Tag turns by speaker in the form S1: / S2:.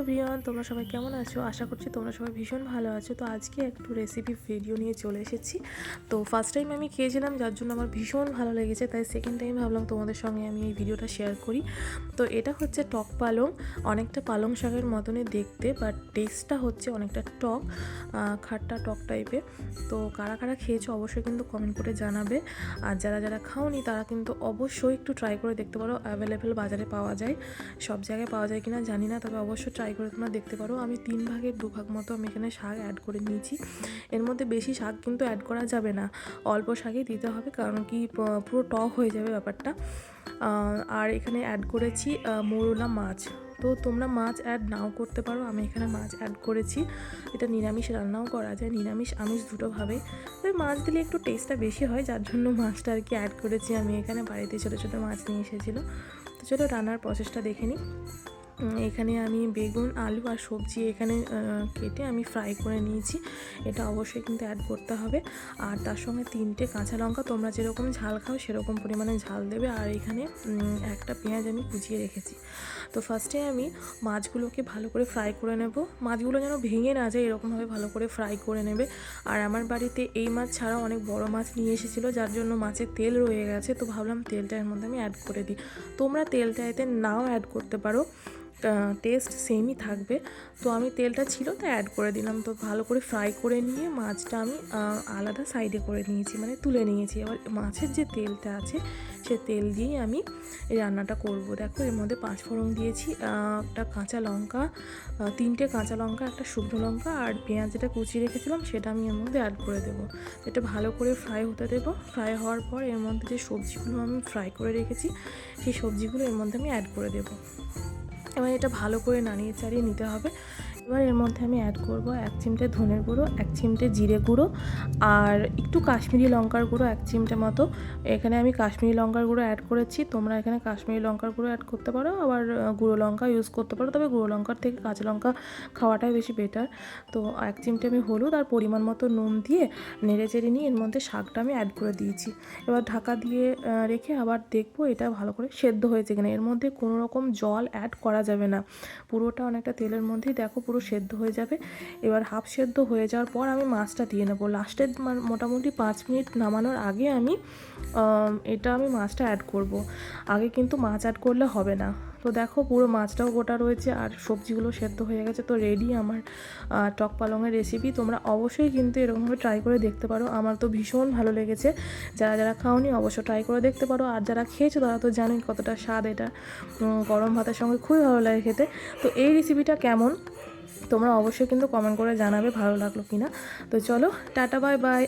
S1: Everyone, তোমরা সবাই কেমন আছো? আশা করছি তোমরা সবাই ভীষণ ভালো আছো। তো আজকে একটু রেসিপি ভিডিও নিয়ে চলে এসেছি। তো ফার্স্ট টাইম আমি খেয়েছিলাম, যার জন্য আমার ভীষণ ভালো লেগেছে, তাই সেকেন্ড টাইম ভাবলাম তোমাদের সঙ্গে আমি এই ভিডিওটা শেয়ার করি। তো এটা হচ্ছে টক পালং, অনেকটা পালং শাকের মতনই দেখতে, বাট টেস্টটা হচ্ছে অনেকটা টক, খাট্টা টক টাইপের। তো কারা কারা খেয়েছো অবশ্যই কিন্তু কমেন্ট করে জানাবে। আর যারা যারা খাওনি তারা কিন্তু অবশ্যই একটু ট্রাই করে দেখতে পারো। অ্যাভেলেবেল বাজারে পাওয়া যায়, সব জায়গায় পাওয়া যায় কিনা জানি না, তবে অবশ্যই ট্রাই করে তোমরা দেখতে পারো। আমি 3 ভাগের 2 ভাগ মতো আমি এখানে শাক অ্যাড করে নিয়েছি। এর মধ্যে বেশি শাক কিন্তু অ্যাড করা যাবে না, অল্প শাকই দিতে হবে, কারণ কি পুরো টক হয়ে যাবে ব্যাপারটা। আর এখানে অ্যাড করেছি মোরলা মাছ। তো তোমরা মাছ অ্যাড নাও করতে পারো, আমি এখানে মাছ অ্যাড করেছি। এটা নিরামিষ রান্নাও করা যায়, নিরামিষ আমিষ দুটোভাবেই। তবে মাছ দিলে একটু টেস্টটা বেশি হয়, যার জন্য মাছটা আর কি অ্যাড করেছি। আমি এখানে বাড়িতে ছোটো ছোটো মাছ নিয়ে এসেছিলো। তো চলো রান্নার প্রসেসটা দেখে নিই। এখানে আমি বেগুন, আলু আর সবজি এখানে কেটে আমি ফ্রাই করে নিয়েছি। এটা অবশ্যই কিন্তু অ্যাড করতে হবে। আর তার সঙ্গে 3টে কাঁচা লঙ্কা, তোমরা যেরকম ঝাল খাও সেরকম পরিমাণে ঝাল দেবে। আর এখানে একটা পেঁয়াজ আমি কুচিয়ে রেখেছি। তো ফার্স্টে আমি মাছগুলোকে ভালো করে ফ্রাই করে নেব। মাছগুলো যেন ভেঙে না যায় এরকমভাবে ভালো করে ফ্রাই করে নেবে। আর আমার বাড়িতে এই মাছ ছাড়াও অনেক বড় মাছ নিয়ে এসেছিলো, যার জন্য মাছের তেল রয়ে গেছে। তো ভাবলাম তেলটা এর মধ্যে আমি অ্যাড করে দিই। তোমরা তেলটা এতে নাও অ্যাড করতে পারো, টেস্ট সেমই থাকবে। তো আমি তেলটা ছিল তো অ্যাড করে দিলাম। তো ভালো করে ফ্রাই করে নিয়ে মাছটা আমি আলাদা সাইডে করে নিয়েছি, মানে তুলে নিয়েছি। এবার মাছের যে তেলটা আছে সে তেল দিয়েই আমি এই রান্নাটা করব। দেখো এর মধ্যে 5 ফোড়ন দিয়েছি, একটা কাঁচা লঙ্কা, 3টে কাঁচা লঙ্কা, একটা শুকনো লঙ্কা, আর পেঁয়াজ যেটা কুচিয়ে রেখেছিলাম সেটা আমি এর মধ্যে অ্যাড করে দেবো। এটা ভালো করে ফ্রাই হতে দেবো। ফ্রাই হওয়ার পর এর মধ্যে যে সবজিগুলো আমি ফ্রাই করে রেখেছি সেই সবজিগুলো এর মধ্যে আমি অ্যাড করে দেবো। এবার এটা ভালো করে নাড়িয়ে চাড়িয়ে নিতে হবে। এবার এর মধ্যে আমি অ্যাড করব 1 চিমটে ধনের গুঁড়ো, 1 চিমটে জিরে গুঁড়ো, আর একটু কাশ্মীরি লঙ্কার গুঁড়ো 1 চিমটে মতো। এখানে আমি কাশ্মীরি লঙ্কার গুঁড়ো অ্যাড করেছি, তোমরা এখানে কাশ্মীরি লঙ্কার গুঁড়ো অ্যাড করতে পারো, আবার গুঁড়ো লঙ্কা ইউজ করতে পারো। তবে গুঁড়ো লঙ্কার থেকে কাঁচা লঙ্কা খাওয়াটাই বেশি বেটার। তো 1 চিমটে আমি হলুদ আর পরিমাণ মতো নুন দিয়ে নেড়ে চেড়ে নিয়ে এর মধ্যে শাকটা আমি অ্যাড করে দিয়েছি। এবার ঢাকা দিয়ে রেখে আবার দেখবো এটা ভালো করে সেদ্ধ হয়েছে কিনা। এর মধ্যে কোনো রকম জল অ্যাড করা যাবে না, পুরোটা অনেকটা তেলের মধ্যেই দেখো পুরো সেদ্ধ হয়ে যাবে। এবার হাফ সেদ্ধ হয়ে যাওয়ার পর আমি মাছটা দিয়ে নেবো লাস্টের, মোটামুটি 5 মিনিট নামানোর আগে আমি মাছটা অ্যাড করব। আগে কিন্তু মাছ অ্যাড করলে হবে না। তো দেখো পুরো মাছটাও গোটা রয়েছে আর সবজিগুলো সেদ্ধ হয়ে গেছে। তো রেডি আমার টক পালংয়ের রেসিপি। তোমরা অবশ্যই কিন্তু এরকমভাবে ট্রাই করে দেখতে পারো, আমার তো ভীষণ ভালো লেগেছে। যারা যারা খাওনি অবশ্যই ট্রাই করে দেখতে পারো, আর যারা খেয়েছো তারা তো জানোই কতটা স্বাদ। এটা গরম ভাতের সঙ্গে খুবই ভালো লাগে খেতে। তো এই রেসিপিটা কেমন তোমরা অবশ্যই কিন্তু কমেন্ট করে জানাবে ভালো লাগলো কিনা। তো চলো টাটা, বাই বাই।